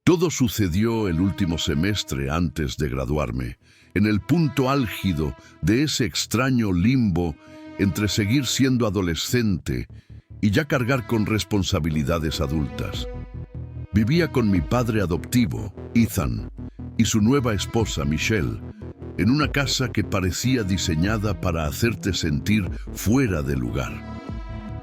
Todo sucedió el último semestre antes de graduarme, en el punto álgido de ese extraño limbo entre seguir siendo adolescente y ya cargar con responsabilidades adultas. Vivía con mi padre adoptivo, Ethan, y su nueva esposa, Michelle, en una casa que parecía diseñada para hacerte sentir fuera de lugar.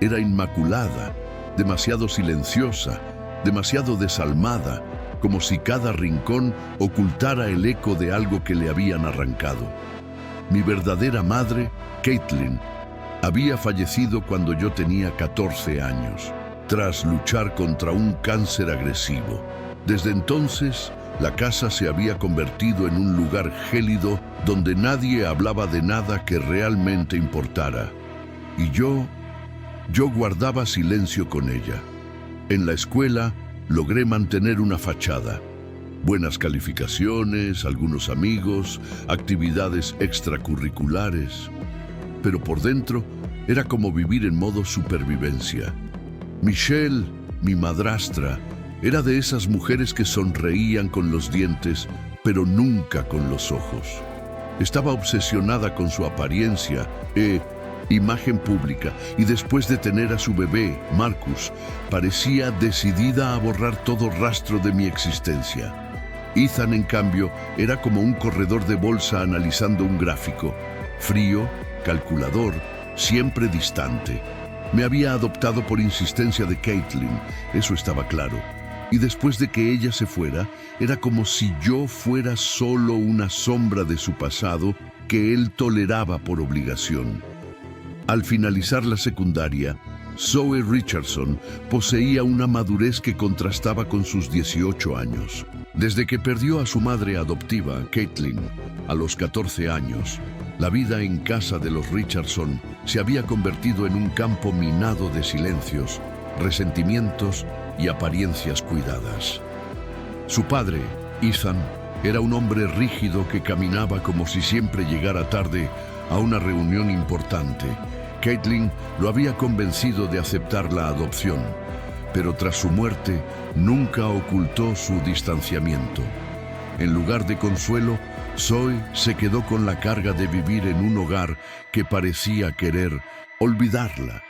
Era inmaculada, demasiado silenciosa, demasiado desalmada, como si cada rincón ocultara el eco de algo que le habían arrancado. Mi verdadera madre, Caitlin, había fallecido cuando yo tenía 14 años, tras luchar contra un cáncer agresivo. Desde entonces, la casa se había convertido en un lugar gélido donde nadie hablaba de nada que realmente importara. Y yo guardaba silencio con ella. En la escuela logré mantener una fachada. Buenas calificaciones, algunos amigos, actividades extracurriculares. Pero por dentro era como vivir en modo supervivencia. Michelle, mi madrastra, era de esas mujeres que sonreían con los dientes, pero nunca con los ojos. Estaba obsesionada con su apariencia imagen pública, y después de tener a su bebé, Marcus, parecía decidida a borrar todo rastro de mi existencia. Ethan, en cambio, era como un corredor de bolsa analizando un gráfico, frío, calculador, siempre distante. Me había adoptado por insistencia de Caitlin, eso estaba claro. Y después de que ella se fuera, era como si yo fuera solo una sombra de su pasado que él toleraba por obligación. Al finalizar la secundaria, Zoe Richardson poseía una madurez que contrastaba con sus 18 años. Desde que perdió a su madre adoptiva, Caitlin, a los 14 años, la vida en casa de los Richardson se había convertido en un campo minado de silencios, resentimientos y apariencias cuidadas. Su padre, Ethan, era un hombre rígido que caminaba como si siempre llegara tarde a una reunión importante. Caitlin lo había convencido de aceptar la adopción, pero tras su muerte nunca ocultó su distanciamiento. En lugar de consuelo, Zoe se quedó con la carga de vivir en un hogar que parecía querer olvidarla.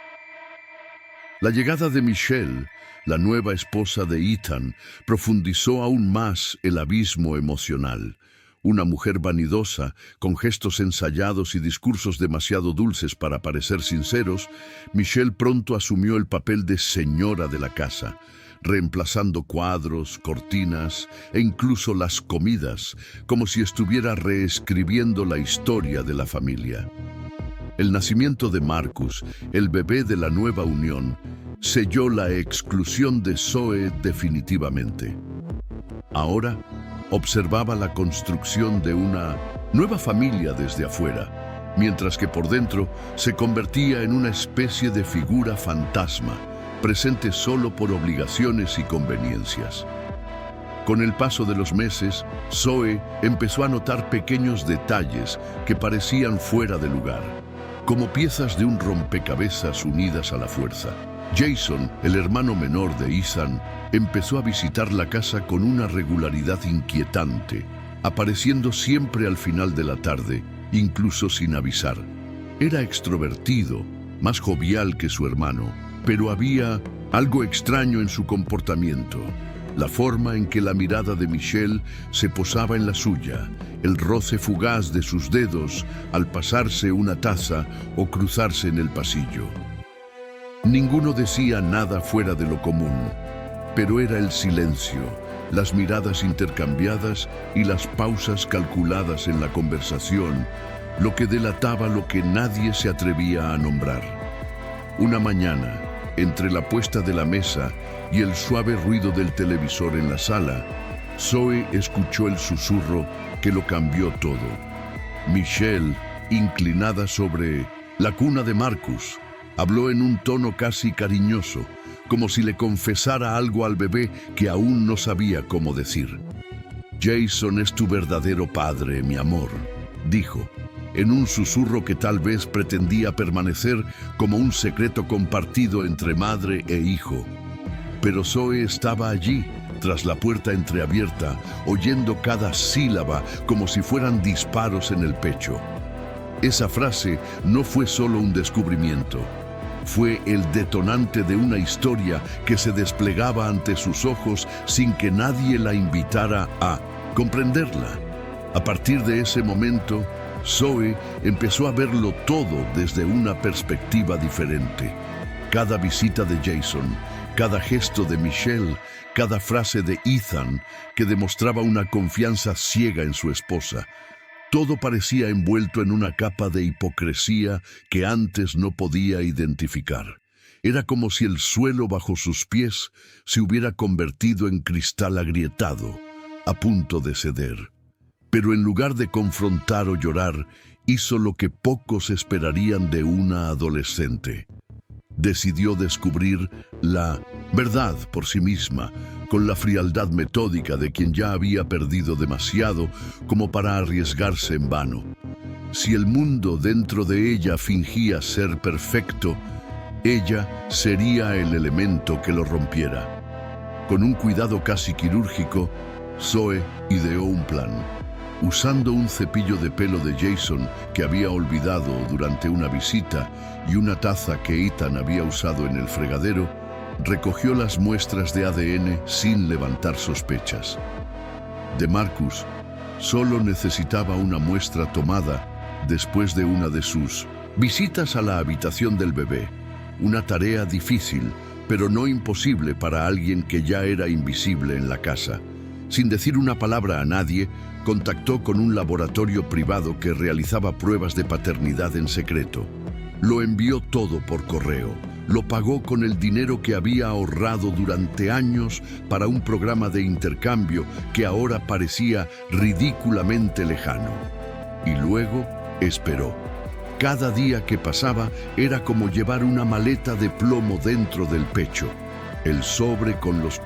La llegada de Michelle, la nueva esposa de Ethan, profundizó aún más el abismo emocional. Una mujer vanidosa, con gestos ensayados y discursos demasiado dulces para parecer sinceros, Michelle pronto asumió el papel de señora de la casa, reemplazando cuadros, cortinas e incluso las comidas, como si estuviera reescribiendo la historia de la familia. El nacimiento de Marcus, el bebé de la nueva unión, selló la exclusión de Zoe definitivamente. Ahora observaba la construcción de una nueva familia desde afuera, mientras que por dentro se convertía en una especie de figura fantasma, presente solo por obligaciones y conveniencias. Con el paso de los meses, Zoe empezó a notar pequeños detalles que parecían fuera de lugar, como piezas de un rompecabezas unidas a la fuerza. Jason, el hermano menor de Ethan, empezó a visitar la casa con una regularidad inquietante, apareciendo siempre al final de la tarde, incluso sin avisar. Era extrovertido, más jovial que su hermano, pero había algo extraño en su comportamiento. La forma en que la mirada de Michelle se posaba en la suya, el roce fugaz de sus dedos al pasarse una taza o cruzarse en el pasillo. Ninguno decía nada fuera de lo común, pero era el silencio, las miradas intercambiadas y las pausas calculadas en la conversación, lo que delataba lo que nadie se atrevía a nombrar. Una mañana, entre la puesta de la mesa y el suave ruido del televisor en la sala, Zoe escuchó el susurro que lo cambió todo. Michelle, inclinada sobre la cuna de Marcus, habló en un tono casi cariñoso, como si le confesara algo al bebé que aún no sabía cómo decir. «Jason es tu verdadero padre, mi amor», dijo, en un susurro que tal vez pretendía permanecer como un secreto compartido entre madre e hijo. Pero Zoe estaba allí, tras la puerta entreabierta, oyendo cada sílaba como si fueran disparos en el pecho. Esa frase no fue solo un descubrimiento. Fue el detonante de una historia que se desplegaba ante sus ojos sin que nadie la invitara a comprenderla. A partir de ese momento, Zoe empezó a verlo todo desde una perspectiva diferente. Cada visita de Jason, cada gesto de Michelle, cada frase de Ethan, que demostraba una confianza ciega en su esposa, todo parecía envuelto en una capa de hipocresía que antes no podía identificar. Era como si el suelo bajo sus pies se hubiera convertido en cristal agrietado, a punto de ceder. Pero en lugar de confrontar o llorar, hizo lo que pocos esperarían de una adolescente. Decidió descubrir la verdad por sí misma, con la frialdad metódica de quien ya había perdido demasiado como para arriesgarse en vano. Si el mundo dentro de ella fingía ser perfecto, ella sería el elemento que lo rompiera. Con un cuidado casi quirúrgico, Zoe ideó un plan. Usando un cepillo de pelo de Jason que había olvidado durante una visita y una taza que Ethan había usado en el fregadero, recogió las muestras de ADN sin levantar sospechas. De Marcus solo necesitaba una muestra tomada después de una de sus visitas a la habitación del bebé, una tarea difícil, pero no imposible para alguien que ya era invisible en la casa. Sin decir una palabra a nadie, contactó con un laboratorio privado que realizaba pruebas de paternidad en secreto. Lo envió todo por correo. Lo pagó con el dinero que había ahorrado durante años para un programa de intercambio que ahora parecía ridículamente lejano. Y luego esperó. Cada día que pasaba era como llevar una maleta de plomo dentro del pecho. El sobre con los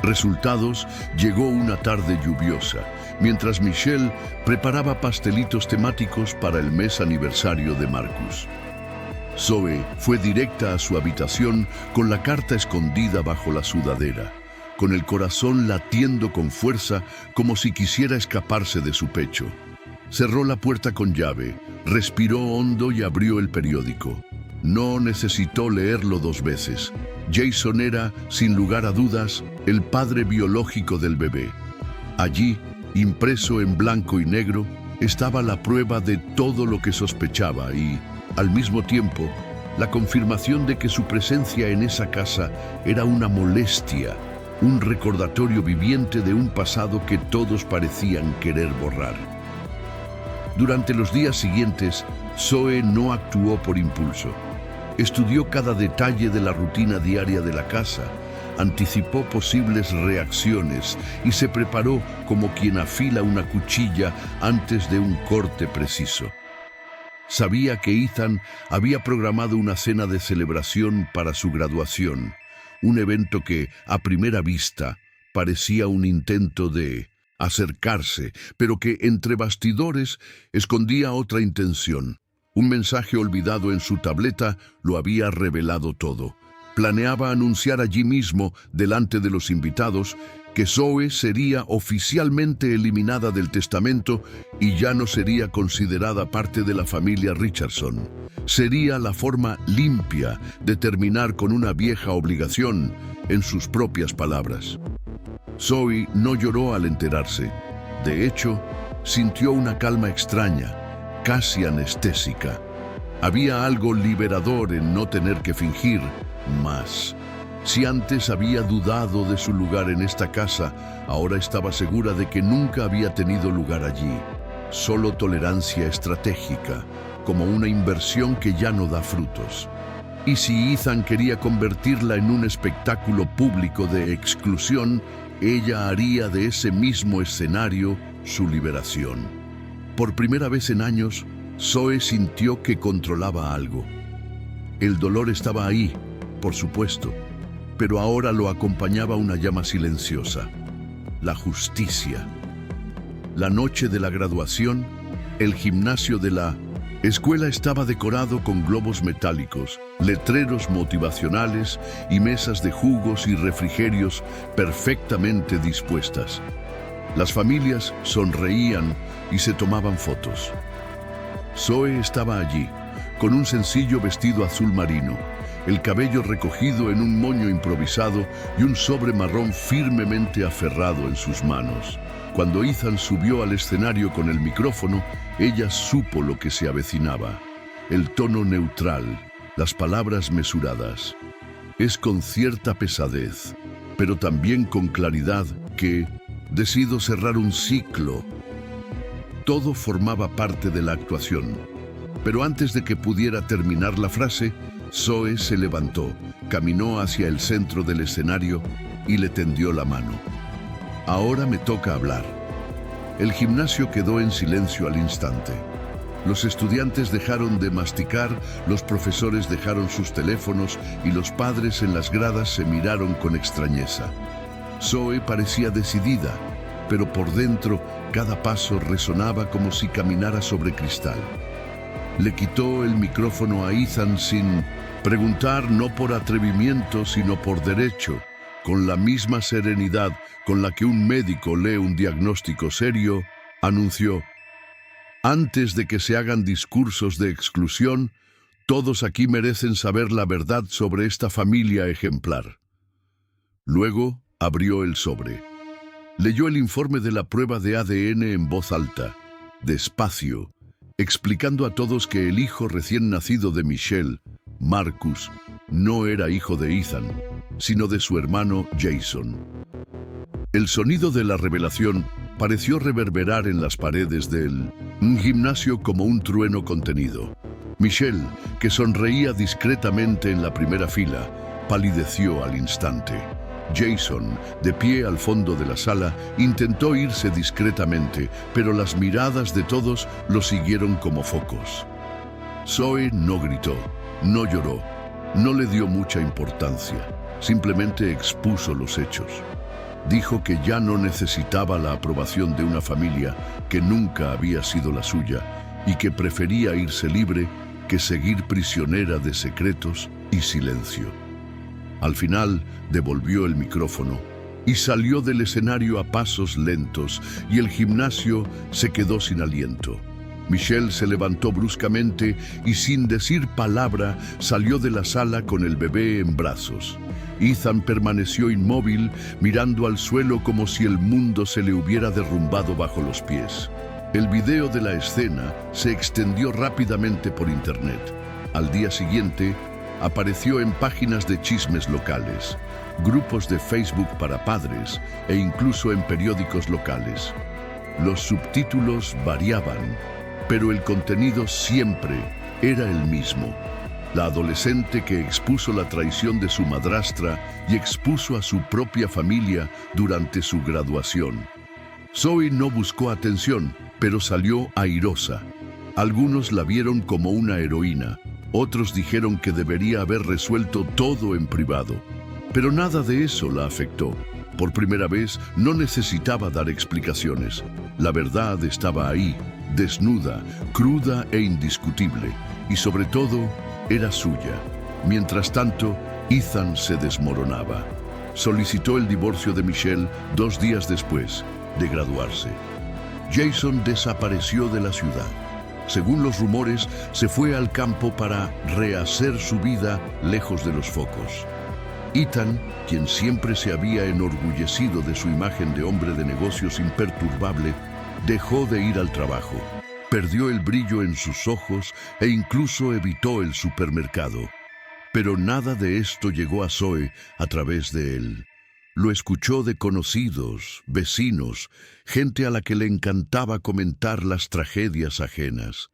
resultados llegó una tarde lluviosa, mientras Michelle preparaba pastelitos temáticos para el mes aniversario de Marcus. Zoe fue directa a su habitación con la carta escondida bajo la sudadera, con el corazón latiendo con fuerza como si quisiera escaparse de su pecho. Cerró la puerta con llave, respiró hondo y abrió el periódico. No necesitó leerlo 2 veces. Jason era, sin lugar a dudas, el padre biológico del bebé. Allí, impreso en blanco y negro, estaba la prueba de todo lo que sospechaba y, al mismo tiempo, la confirmación de que su presencia en esa casa era una molestia, un recordatorio viviente de un pasado que todos parecían querer borrar. Durante los días siguientes, Zoe no actuó por impulso. Estudió cada detalle de la rutina diaria de la casa, anticipó posibles reacciones y se preparó como quien afila una cuchilla antes de un corte preciso. Sabía que Ethan había programado una cena de celebración para su graduación, un evento que, a primera vista, parecía un intento de acercarse, pero que entre bastidores escondía otra intención. Un mensaje olvidado en su tableta lo había revelado todo. Planeaba anunciar allí mismo, delante de los invitados, que Zoe sería oficialmente eliminada del testamento y ya no sería considerada parte de la familia Richardson. Sería la forma limpia de terminar con una vieja obligación, en sus propias palabras. Zoe no lloró al enterarse. De hecho, sintió una calma extraña, casi anestésica. Había algo liberador en no tener que fingir más. Si antes había dudado de su lugar en esta casa, ahora estaba segura de que nunca había tenido lugar allí. Solo tolerancia estratégica, como una inversión que ya no da frutos. Y si Ethan quería convertirla en un espectáculo público de exclusión, ella haría de ese mismo escenario su liberación. Por primera vez en años, Zoe sintió que controlaba algo. El dolor estaba ahí, por supuesto, pero ahora lo acompañaba una llama silenciosa: la justicia. La noche de la graduación, el gimnasio de la Escuela estaba decorado con globos metálicos, letreros motivacionales y mesas de jugos y refrigerios perfectamente dispuestas. Las familias sonreían y se tomaban fotos. Zoe estaba allí, con un sencillo vestido azul marino, el cabello recogido en un moño improvisado y un sobre marrón firmemente aferrado en sus manos. Cuando Ethan subió al escenario con el micrófono, ella supo lo que se avecinaba. El tono neutral, las palabras mesuradas. Es con cierta pesadez, pero también con claridad que decido cerrar un ciclo. Todo formaba parte de la actuación, pero antes de que pudiera terminar la frase, Zoe se levantó, caminó hacia el centro del escenario y le tendió la mano. Ahora me toca hablar. El gimnasio quedó en silencio al instante. Los estudiantes dejaron de masticar, los profesores dejaron sus teléfonos y los padres en las gradas se miraron con extrañeza. Zoe parecía decidida, pero por dentro cada paso resonaba como si caminara sobre cristal. Le quitó el micrófono a Ethan sin preguntar, no por atrevimiento, sino por derecho, con la misma serenidad con la que un médico lee un diagnóstico serio, anunció: antes de que se hagan discursos de exclusión, todos aquí merecen saber la verdad sobre esta familia ejemplar. Luego abrió el sobre. Leyó el informe de la prueba de ADN en voz alta, despacio, explicando a todos que el hijo recién nacido de Michelle, Marcus, no era hijo de Ethan, sino de su hermano Jason. El sonido de la revelación pareció reverberar en las paredes del gimnasio como un trueno contenido. Michelle, que sonreía discretamente en la primera fila, palideció al instante. Jason, de pie al fondo de la sala, intentó irse discretamente, pero las miradas de todos lo siguieron como focos. Zoe no gritó, no lloró, no le dio mucha importancia, simplemente expuso los hechos. Dijo que ya no necesitaba la aprobación de una familia que nunca había sido la suya y que prefería irse libre que seguir prisionera de secretos y silencio. Al final devolvió el micrófono y salió del escenario a pasos lentos y el gimnasio se quedó sin aliento. Michelle se levantó bruscamente y sin decir palabra salió de la sala con el bebé en brazos. Ethan permaneció inmóvil, mirando al suelo como si el mundo se le hubiera derrumbado bajo los pies. El video de la escena se extendió rápidamente por internet. Al día siguiente, apareció en páginas de chismes locales, grupos de Facebook para padres e incluso en periódicos locales. Los subtítulos variaban, pero el contenido siempre era el mismo. La adolescente que expuso la traición de su madrastra y expuso a su propia familia durante su graduación. Zoe no buscó atención, pero salió airosa. Algunos la vieron como una heroína, otros dijeron que debería haber resuelto todo en privado. Pero nada de eso la afectó. Por primera vez no necesitaba dar explicaciones. La verdad estaba ahí, desnuda, cruda e indiscutible, y sobre todo, era suya. Mientras tanto, Ethan se desmoronaba. Solicitó el divorcio de Michelle 2 días después de graduarse. Jason desapareció de la ciudad. Según los rumores, se fue al campo para rehacer su vida lejos de los focos. Ethan, quien siempre se había enorgullecido de su imagen de hombre de negocios imperturbable, dejó de ir al trabajo. Perdió el brillo en sus ojos e incluso evitó el supermercado. Pero nada de esto llegó a Zoe a través de él. Lo escuchó de conocidos, vecinos, gente a la que le encantaba comentar las tragedias ajenas.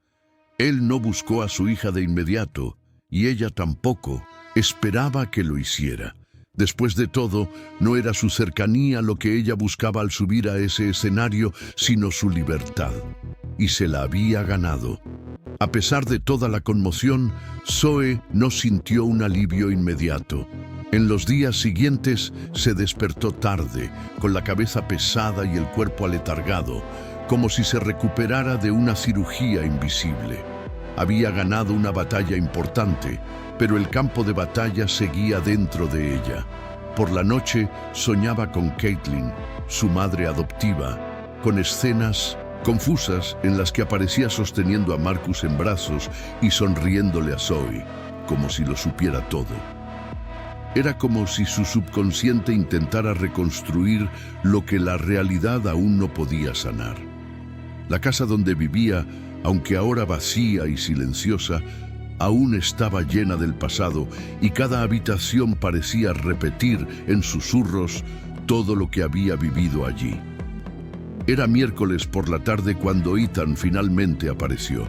Él no buscó a su hija de inmediato, y ella tampoco esperaba que lo hiciera. Después de todo, no era su cercanía lo que ella buscaba al subir a ese escenario, sino su libertad. Y se la había ganado. A pesar de toda la conmoción, Zoe no sintió un alivio inmediato. En los días siguientes se despertó tarde, con la cabeza pesada y el cuerpo aletargado, como si se recuperara de una cirugía invisible. había ganado una batalla importante, pero el campo de batalla seguía dentro de ella. Por la noche soñaba con Caitlin, su madre adoptiva, con escenas confusas en las que aparecía sosteniendo a Marcus en brazos y sonriéndole a Zoe, como si lo supiera todo. Era como si su subconsciente intentara reconstruir lo que la realidad aún no podía sanar. La casa donde vivía, aunque ahora vacía y silenciosa, aún estaba llena del pasado y cada habitación parecía repetir en susurros todo lo que había vivido allí. Era miércoles por la tarde cuando Ethan finalmente apareció.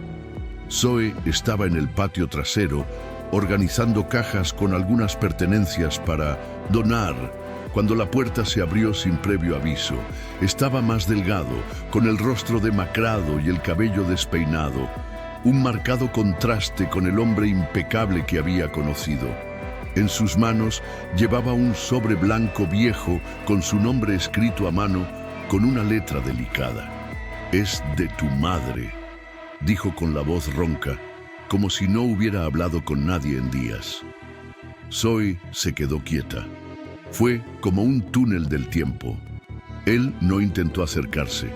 Zoe estaba en el patio trasero, organizando cajas con algunas pertenencias para donar, cuando la puerta se abrió sin previo aviso. Estaba más delgado, con el rostro demacrado y el cabello despeinado, un marcado contraste con el hombre impecable que había conocido. En sus manos llevaba un sobre blanco viejo con su nombre escrito a mano con una letra delicada. «Es de tu madre», dijo con la voz ronca, como si no hubiera hablado con nadie en días. Zoe se quedó quieta. Fue como un túnel del tiempo. Él no intentó acercarse.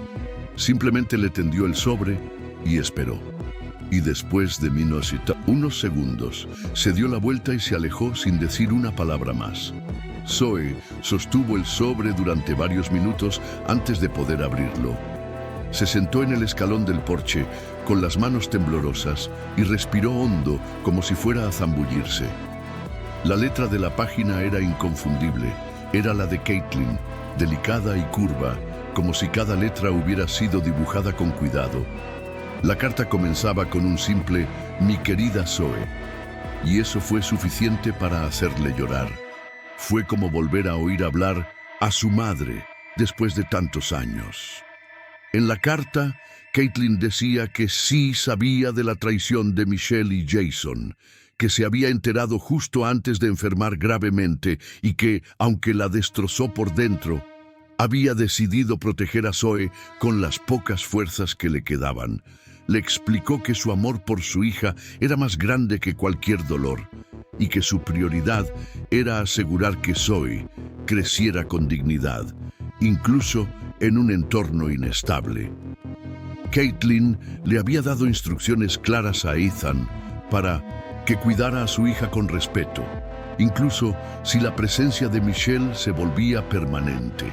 Simplemente le tendió el sobre y esperó. Y después de unos segundos, se dio la vuelta y se alejó sin decir una palabra más. Zoe sostuvo el sobre durante varios minutos antes de poder abrirlo. Se sentó en el escalón del porche con las manos temblorosas y respiró hondo como si fuera a zambullirse. La letra de la página era inconfundible. Era la de Caitlin, delicada y curva, como si cada letra hubiera sido dibujada con cuidado. La carta comenzaba con un simple «Mi querida Zoe», y eso fue suficiente para hacerle llorar. Fue como volver a oír hablar a su madre después de tantos años. En la carta, Caitlin decía que sí sabía de la traición de Michelle y Jason, que se había enterado justo antes de enfermar gravemente y que, aunque la destrozó por dentro, había decidido proteger a Zoe con las pocas fuerzas que le quedaban. Le explicó que su amor por su hija era más grande que cualquier dolor y que su prioridad era asegurar que Zoe creciera con dignidad, incluso en un entorno inestable. Caitlin le había dado instrucciones claras a Ethan para que cuidara a su hija con respeto, incluso si la presencia de Michelle se volvía permanente.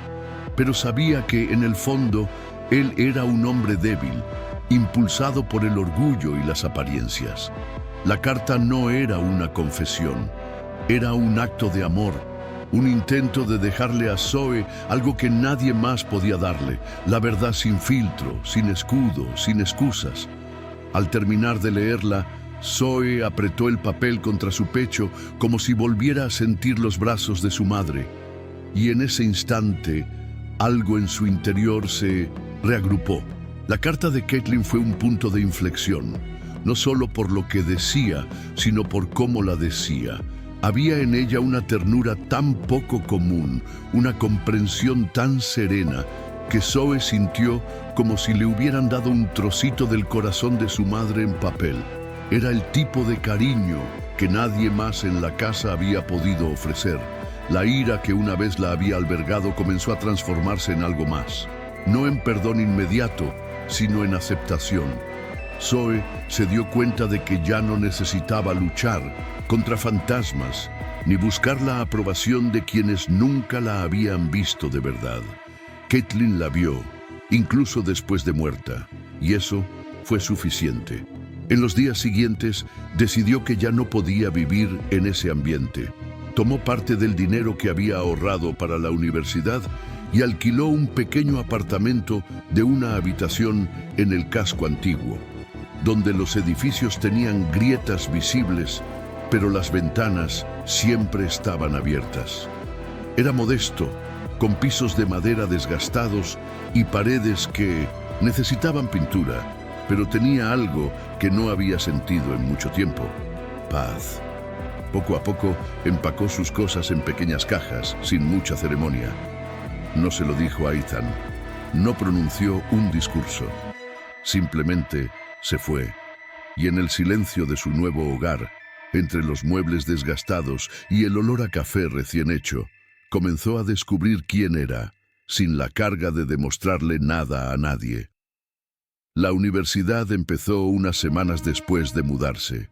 Pero sabía que, en el fondo, él era un hombre débil, impulsado por el orgullo y las apariencias. La carta no era una confesión, era un acto de amor, un intento de dejarle a Zoe algo que nadie más podía darle, la verdad sin filtro, sin escudo, sin excusas. Al terminar de leerla, Zoe apretó el papel contra su pecho como si volviera a sentir los brazos de su madre. Y en ese instante, algo en su interior se reagrupó. La carta de Caitlin fue un punto de inflexión, no solo por lo que decía, sino por cómo la decía. Había en ella una ternura tan poco común, una comprensión tan serena, que Zoe sintió como si le hubieran dado un trocito del corazón de su madre en papel. Era el tipo de cariño que nadie más en la casa había podido ofrecer. La ira que una vez la había albergado comenzó a transformarse en algo más. No en perdón inmediato, sino en aceptación. Zoe se dio cuenta de que ya no necesitaba luchar contra fantasmas, ni buscar la aprobación de quienes nunca la habían visto de verdad. Caitlin la vio, incluso después de muerta, y eso fue suficiente. En los días siguientes, decidió que ya no podía vivir en ese ambiente. Tomó parte del dinero que había ahorrado para la universidad y alquiló un pequeño apartamento de una habitación en el casco antiguo, donde los edificios tenían grietas visibles, pero las ventanas siempre estaban abiertas. Era modesto, con pisos de madera desgastados y paredes que necesitaban pintura, pero tenía algo que no había sentido en mucho tiempo: paz. Poco a poco empacó sus cosas en pequeñas cajas, sin mucha ceremonia. No se lo dijo a Ethan, no pronunció un discurso, simplemente se fue. y en el silencio de su nuevo hogar, entre los muebles desgastados y el olor a café recién hecho, comenzó a descubrir quién era, sin la carga de demostrarle nada a nadie. La universidad empezó unas semanas después de mudarse.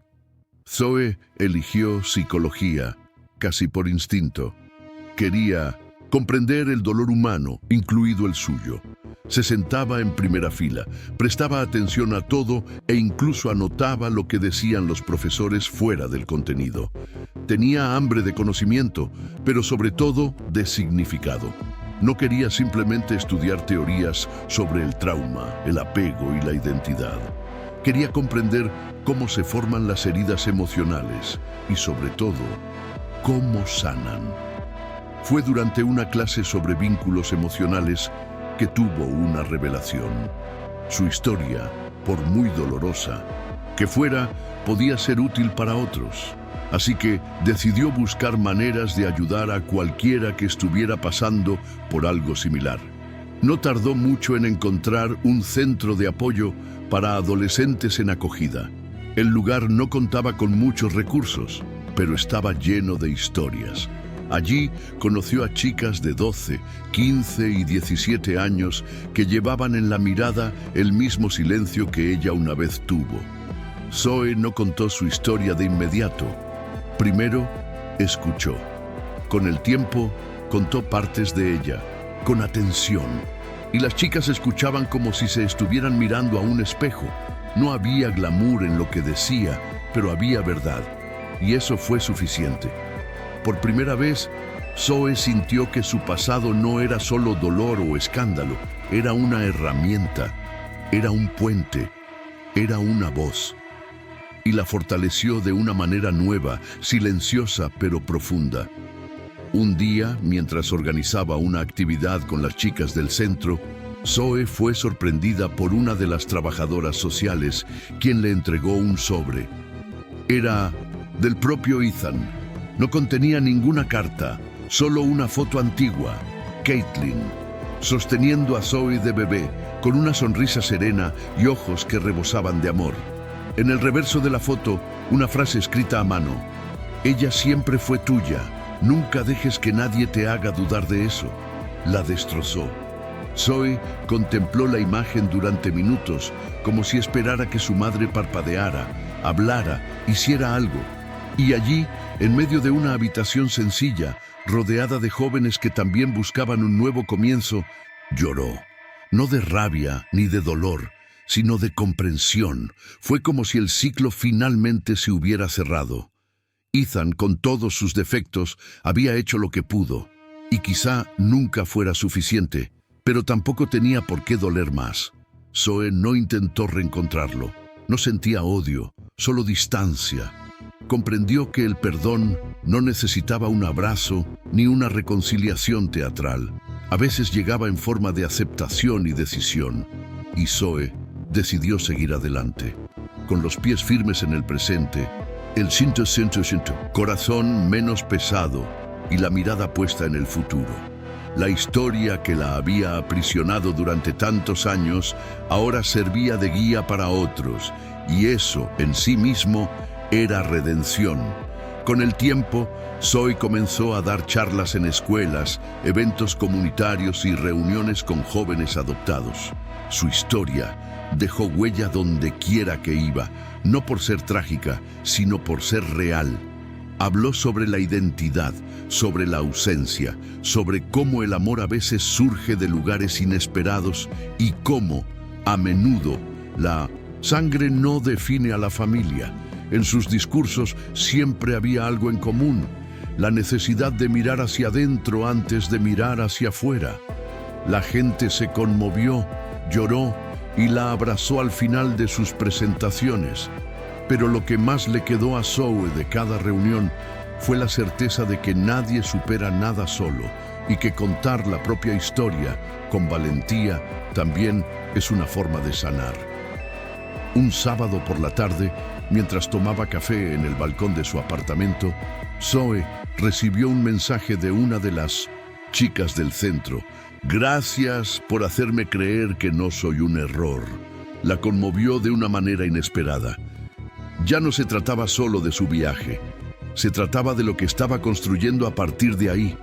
Zoe eligió psicología, casi por instinto. Quería comprender el dolor humano, incluido el suyo. Se sentaba en primera fila, prestaba atención a todo e incluso anotaba lo que decían los profesores fuera del contenido. Tenía hambre de conocimiento, pero sobre todo de significado. No quería simplemente estudiar teorías sobre el trauma, el apego y la identidad. Quería comprender cómo se forman las heridas emocionales y, sobre todo, cómo sanan. Fue durante una clase sobre vínculos emocionales que tuvo una revelación. Su historia, por muy dolorosa que fuera, podía ser útil para otros. Así que decidió buscar maneras de ayudar a cualquiera que estuviera pasando por algo similar. No tardó mucho en encontrar un centro de apoyo para adolescentes en acogida. El lugar no contaba con muchos recursos, pero estaba lleno de historias. Allí conoció a chicas de 12, 15 y 17 años que llevaban en la mirada el mismo silencio que ella una vez tuvo. Zoe no contó su historia de inmediato. Primero, escuchó. Con el tiempo, contó partes de ella, con atención. Y las chicas escuchaban como si se estuvieran mirando a un espejo. No había glamour en lo que decía, pero había verdad. Y eso fue suficiente. Por primera vez, Zoe sintió que su pasado no era solo dolor o escándalo, era una herramienta, era un puente, era una voz. Y la fortaleció de una manera nueva, silenciosa pero profunda. Un día, mientras organizaba una actividad con las chicas del centro, Zoe fue sorprendida por una de las trabajadoras sociales, quien le entregó un sobre. Era del propio Ethan. No contenía ninguna carta, solo una foto antigua, Caitlin, sosteniendo a Zoe de bebé, con una sonrisa serena y ojos que rebosaban de amor. En el reverso de la foto, una frase escrita a mano. Ella siempre fue tuya, nunca dejes que nadie te haga dudar de eso. La destrozó. Zoe contempló la imagen durante minutos, como si esperara que su madre parpadeara, hablara, hiciera algo. Y allí, en medio de una habitación sencilla, rodeada de jóvenes que también buscaban un nuevo comienzo, lloró. No de rabia ni de dolor, sino de comprensión. Fue como si el ciclo finalmente se hubiera cerrado. Ethan, con todos sus defectos, había hecho lo que pudo, y quizá nunca fuera suficiente, pero tampoco tenía por qué doler más. Zoe no intentó reencontrarlo. No sentía odio, solo distancia. Comprendió que el perdón no necesitaba un abrazo ni una reconciliación teatral. A veces llegaba en forma de aceptación y decisión. Y Zoe decidió seguir adelante, con los pies firmes en el presente, el corazón menos pesado y la mirada puesta en el futuro. La historia que la había aprisionado durante tantos años ahora servía de guía para otros, y eso en sí mismo era redención. Con el tiempo, Zoe comenzó a dar charlas en escuelas, eventos comunitarios y reuniones con jóvenes adoptados. Su historia dejó huella donde quiera que iba, no por ser trágica, sino por ser real. Habló sobre la identidad, sobre la ausencia, sobre cómo el amor a veces surge de lugares inesperados y cómo, a menudo, la sangre no define a la familia. En sus discursos siempre había algo en común, la necesidad de mirar hacia adentro antes de mirar hacia afuera. La gente se conmovió, lloró y la abrazó al final de sus presentaciones. Pero lo que más le quedó a Zoe de cada reunión fue la certeza de que nadie supera nada solo y que contar la propia historia con valentía también es una forma de sanar. Un sábado por la tarde, mientras tomaba café en el balcón de su apartamento, Zoe recibió un mensaje de una de las chicas del centro. Gracias por hacerme creer que no soy un error. La conmovió de una manera inesperada. Ya no se trataba solo de su viaje, se trataba de lo que estaba construyendo a partir de ahí.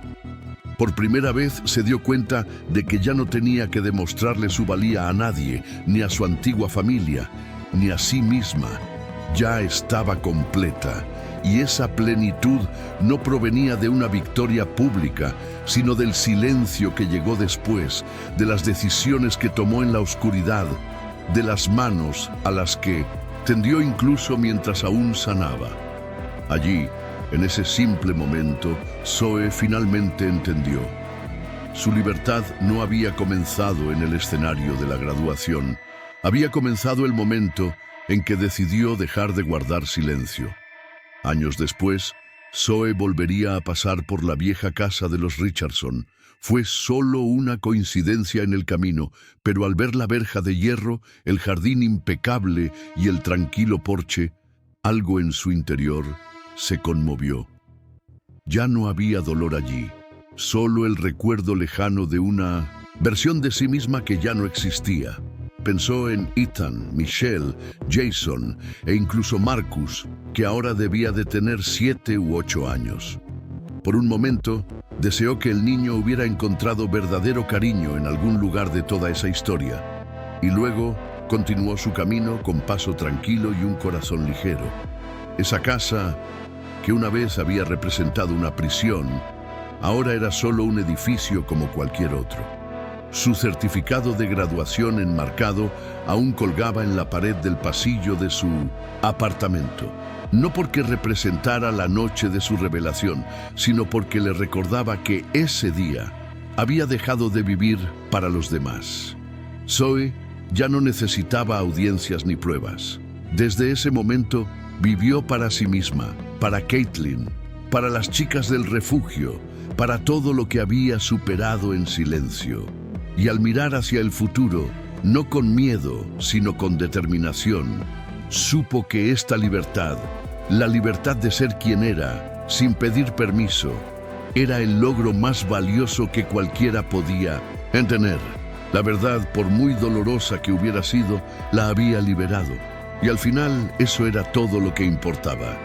Por primera vez se dio cuenta de que ya no tenía que demostrarle su valía a nadie, ni a su antigua familia, ni a sí misma. Ya estaba completa, y esa plenitud no provenía de una victoria pública, sino del silencio que llegó después, de las decisiones que tomó en la oscuridad, de las manos a las que tendió incluso mientras aún sanaba. Allí, en ese simple momento, Zoe finalmente entendió. Su libertad no había comenzado en el escenario de la graduación. Había comenzado el momento en que decidió dejar de guardar silencio. Años después, Zoe volvería a pasar por la vieja casa de los Richardson. Fue solo una coincidencia en el camino, pero al ver la verja de hierro, el jardín impecable y el tranquilo porche, algo en su interior se conmovió. Ya no había dolor allí, solo el recuerdo lejano de una versión de sí misma que ya no existía. Pensó en Ethan, Michelle, Jason e incluso Marcus, que ahora debía de tener 7 u 8 años. Por un momento, deseó que el niño hubiera encontrado verdadero cariño en algún lugar de toda esa historia, y luego continuó su camino con paso tranquilo y un corazón ligero. Esa casa, que una vez había representado una prisión, ahora era solo un edificio como cualquier otro. Su certificado de graduación enmarcado aún colgaba en la pared del pasillo de su apartamento. No porque representara la noche de su revelación, sino porque le recordaba que ese día había dejado de vivir para los demás. Zoe ya no necesitaba audiencias ni pruebas. Desde ese momento vivió para sí misma, para Caitlin, para las chicas del refugio, para todo lo que había superado en silencio. Y al mirar hacia el futuro, no con miedo, sino con determinación, supo que esta libertad, la libertad de ser quien era, sin pedir permiso, era el logro más valioso que cualquiera podía tener. La verdad, por muy dolorosa que hubiera sido, la había liberado. Y al final, eso era todo lo que importaba.